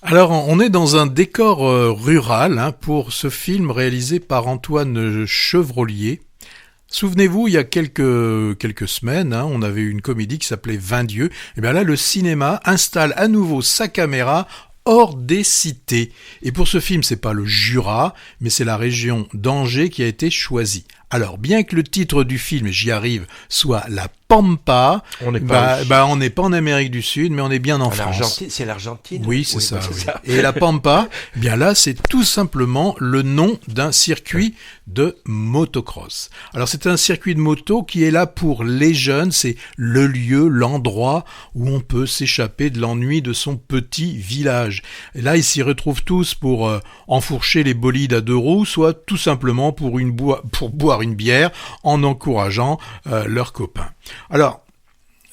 Alors, on est dans un décor rural pour ce film réalisé par Antoine Chevrollier. Souvenez-vous, il y a quelques semaines, on avait eu une comédie qui s'appelait 20 dieux. Et bien là, le cinéma installe à nouveau sa caméra hors des cités. Et pour ce film, c'est pas le Jura, mais c'est la région d'Angers qui a été choisie. Alors, bien que le titre du film, j'y arrive, soit La Pampa, on n'est pas en Amérique du Sud, mais on est bien en France. C'est l'Argentine. Oui, c'est ça. Et La Pampa, bien là, c'est tout simplement le nom d'un circuit de motocross. Alors, c'est un circuit de moto qui est là pour les jeunes. C'est le lieu, l'endroit où on peut s'échapper de l'ennui de son petit village. Et là, ils s'y retrouvent tous pour enfourcher les bolides à deux roues, soit tout simplement pour boire une bière en encourageant leurs copains. Alors,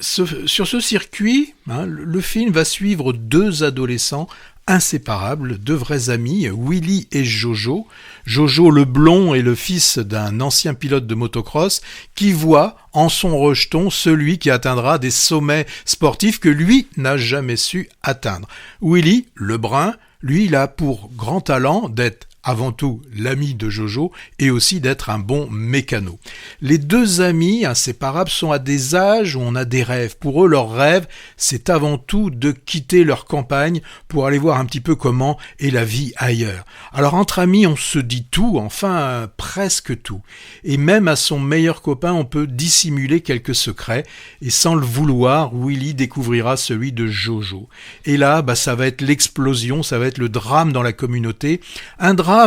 sur ce circuit, le film va suivre deux adolescents inséparables, deux vrais amis, Willy et Jojo. Jojo le blond est le fils d'un ancien pilote de motocross qui voit en son rejeton celui qui atteindra des sommets sportifs que lui n'a jamais su atteindre. Willy, le brun, lui, il a pour grand talent d'être avant tout l'ami de Jojo et aussi d'être un bon mécano. Les deux amis inséparables sont à des âges où on a des rêves. Pour eux, leur rêve, c'est avant tout de quitter leur campagne pour aller voir un petit peu comment est la vie ailleurs. Alors entre amis, on se dit tout, enfin presque tout. Et même à son meilleur copain, on peut dissimuler quelques secrets. Et sans le vouloir, Willy découvrira celui de Jojo. Et là, ça va être l'explosion, ça va être le drame dans la communauté. Un drame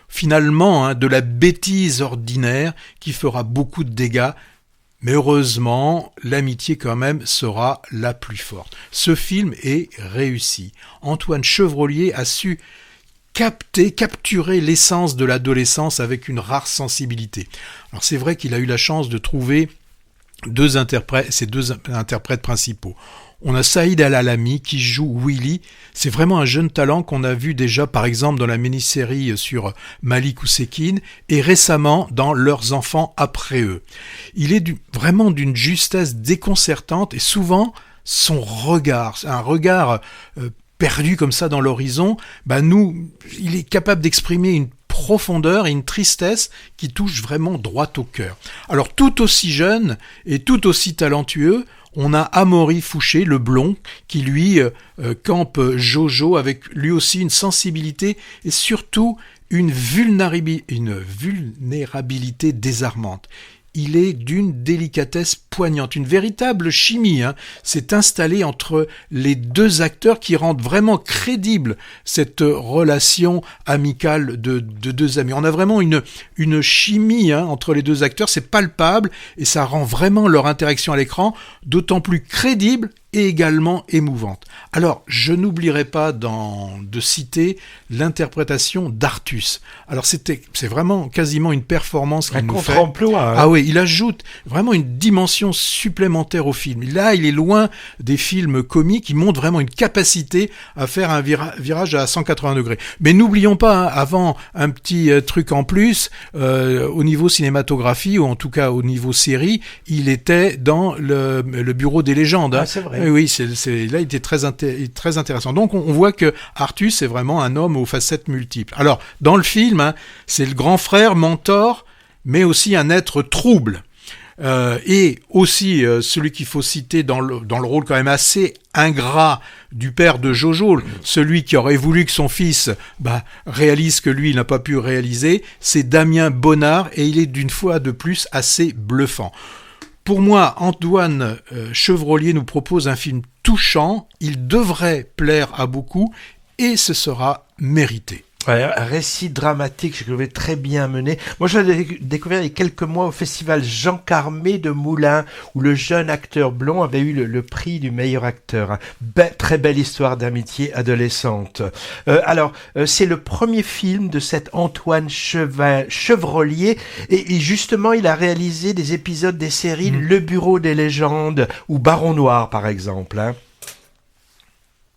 finalement de la bêtise ordinaire qui fera beaucoup de dégâts, mais heureusement l'amitié quand même sera la plus forte. Ce film est réussi. Antoine Chevrollier a su capturer l'essence de l'adolescence avec une rare sensibilité. Alors c'est vrai qu'il a eu la chance de trouver ces deux interprètes principaux. On a Saïd El-Alami qui joue Willy. C'est vraiment un jeune talent qu'on a vu déjà, par exemple, dans la mini-série sur Malik Oussekine et récemment dans Leurs enfants après eux. Il est vraiment d'une justesse déconcertante et souvent, son regard, un regard perdu comme ça dans l'horizon, il est capable d'exprimer une profondeur et une tristesse qui touche vraiment droit au cœur. Alors, tout aussi jeune et tout aussi talentueux, on a Amaury Fouché, le blond, qui lui campe Jojo avec lui aussi une sensibilité et surtout une vulnérabilité désarmante. Il est d'une délicatesse poignante, une véritable chimie s'est installée entre les deux acteurs qui rendent vraiment crédible cette relation amicale de deux amis. On a vraiment une chimie entre les deux acteurs, c'est palpable et ça rend vraiment leur interaction à l'écran d'autant plus crédible et également émouvante. Alors, je n'oublierai pas de citer l'interprétation d'Artus. Alors, c'est vraiment quasiment une performance qu'il nous fait. Un contre-emploi. Ah oui, il ajoute vraiment une dimension supplémentaire au film. Là, il est loin des films comiques, il montre vraiment une capacité à faire un virage à 180 degrés. Mais n'oublions pas, avant, un petit truc en plus, au niveau cinématographie, ou en tout cas au niveau série, il était dans le bureau des légendes. Ah, c'est vrai. Oui, là, il était très intéressant. Donc, on voit que Artus est vraiment un homme aux facettes multiples. Alors, dans le film, c'est le grand frère, mentor, mais aussi un être trouble. Et aussi celui qu'il faut citer dans le rôle quand même assez ingrat du père de Jojo, celui qui aurait voulu que son fils réalise ce que lui il n'a pas pu réaliser, c'est Damien Bonnard et il est d'une fois de plus assez bluffant. Pour moi, Antoine Chevrollier nous propose un film touchant, il devrait plaire à beaucoup et ce sera mérité. Ouais, un récit dramatique, je trouvais très bien mené. Moi, je l'ai découvert il y a quelques mois au festival Jean Carmé de Moulins, où le jeune acteur blond avait eu le prix du meilleur acteur. Très belle histoire d'amitié adolescente. Alors, c'est le premier film de cet Antoine Chevrollier, et justement, il a réalisé des épisodes des séries Le Bureau des légendes ou Baron Noir, par exemple.